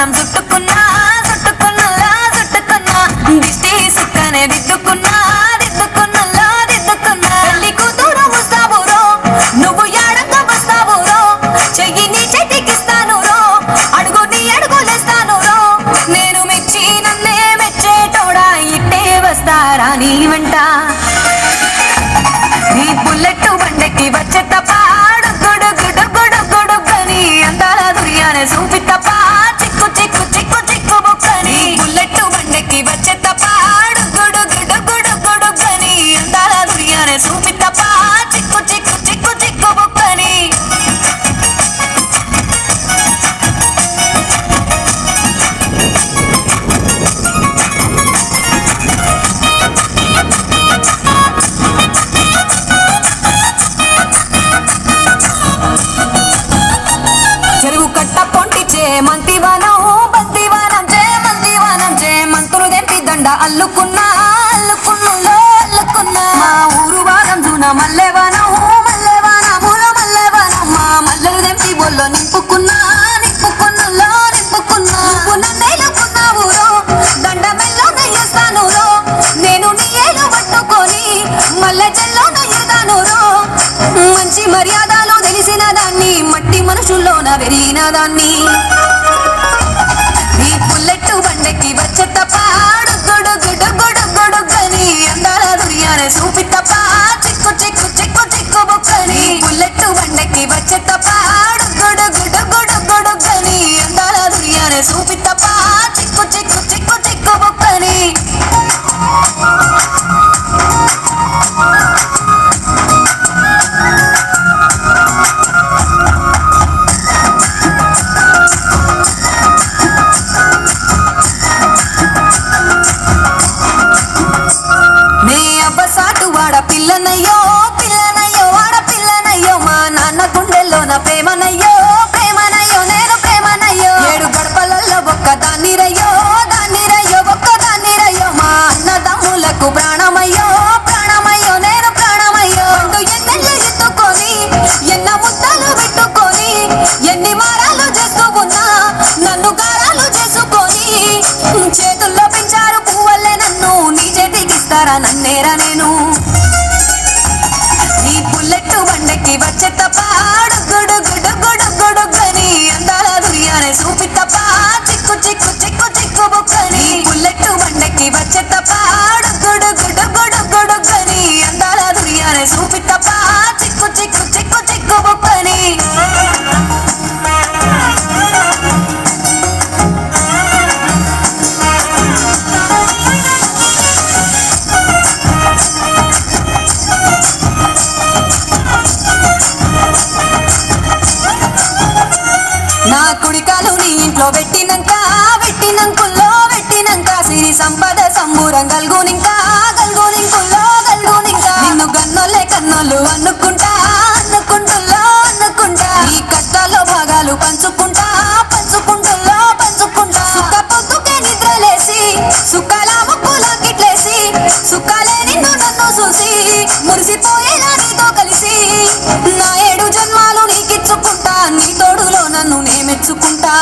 వనం చుట్టుకున్నా చుట్టుకున్నలా చుట్టుకున్నా దిష్టి సుక్కనే దిద్దుకున్నా దిద్దుకున్నలా దిద్దుకున్నా పెళ్లి కూతురు వస్తావురో నువ్వు ఏడంగా వస్తావురో చెయ్యి నీ చేతికిస్తాను రో అడుగు నీ అడుగులేస్తాను రో నేను మెచ్చి నన్నే మెచ్చేటోడా ఇట్టే వస్తారా నీ వెంట నీ బుల్లెట్ బండెక్కి వచ్చే తప్ప చూపి తప్ప చిక్కు చిక్కు చిక్కు చిక్కు బుక్కని బుల్లెట్ బండెక్కి వచ్చే తప్ప గుడు గుడు గుడు గుడు గని అందాల దుర్యానే చూపి తప్ప చిక్కు చిక్కు చిక్కు చిక్కు బుక్కని చెరువు కట్ట పొంటిచే మంతివానం బంతివానం చే మంతులు దెంపి దండ అల్లుకున్నా అల్లుకున్నులో అల్లుకున్నా మా ఊరు వారం జూన మల్లెవానం మల్లెవానములో మల్లెవానం మా మల్లెలు దెంపి బొల్లో నింపుకున్నా నింపుకున్నులో నింపుకున్నా నువ్వు నన్నేలుకున్నావు రో దండ మెల్లో నయ్యేస్తాను రో నేను నీ ఏలు పట్టుకొని మల్లె చెల్లో నయ్యేదాను రో మంచి మర్యాదలు తెలిసిన దాన్ని మట్టి మనుషుల్లోన వెరిగిన దాన్ని నీ బుల్లెట్ బండెక్కి వచ్చే తప్ప గుడు గుడు గుడు గుడు గని అందాల దుర్యానే చూపి తప్ప చిక్కు చిక్కు చిక్కు చిక్కు బుక్కని బుల్లెట్ బండెక్కి వచ్చే తప్ప గుడు గుడు గుడు గుడు గని అందాల దుర్యానే చూపి తప్ప చిక్కు చిక్కు చిక్కు చిక్కు బుక్కని పిల్లనయ్యో పిల్లనయ్యో వాడ పిల్లనయ్యో మా నాన్న గుండెల్లోన ప్రేమనయ్యో ప్రేమనయ్యో నేను ప్రేమనయ్యో ఏడు గడపలలో ఒక్కదాన్నిరయ్యో దాన్నిరయ్యో ఒక్కదాన్నిరయ్యో మా అన్నదమ్ములకు ప్రాణమయ్యో ప్రాణమయ్యో నేను ప్రాణమయ్యో అంటూ ఎన్నెళ్ళు ఎత్తుకొని ఎన్న ముద్దలు పెట్టుకొని ఎన్ని మారాలు చేస్తూ ఉన్నా నన్ను గారాలు చేసుకొని చేతుల్లో పెంచారు పువ్వల్లే నన్ను నీ చేతికిస్తారా నన్నేరా నేను బుల్లెట్ బండెక్కి వచ్చే తప్ప గుడు గుడు గుడు గుడు గని అందాల దుర్యానే చూపి తప్ప చిక్కు చిక్కు చిక్కు చిక్కు బుక్కని బుల్లెట్ బండెక్కి వచ్చే తప్ప గుడు గుడు గుడు గుడు గని అందాల దుర్యానే చూపి తప్ప చిక్కు చిక్కు చిక్కు చిక్కు బుక్కని నా కుడికాలు నీ ఇంట్లో పెట్టినంకుల్లో పెట్టినంక సిరి సంపద సంబూరం గల్గునింకా గల్గునింకుల్లో గల్గునింకా నిన్ను గన్నోలే కన్నోళ్ళు అనుకుంటా అనుకుంటుల్లో అనుకుంటా ఈ కష్టాల్లో భాగాలు పంచుకుంటా పంచుకుంటుల్లో పంచుకుంటా సుఖ పొద్దుకే నిద్రలేసి సుఖాల ముక్కులా కిట్లేసి సుఖాలే నిన్ను నన్ను చూసి మురిసిపోయేలా నీతో కలిసి నా 7 జన్మాలు నీకిచ్చుకుంటా నీ తోడులో నన్ను నే మెచ్చుకుంటా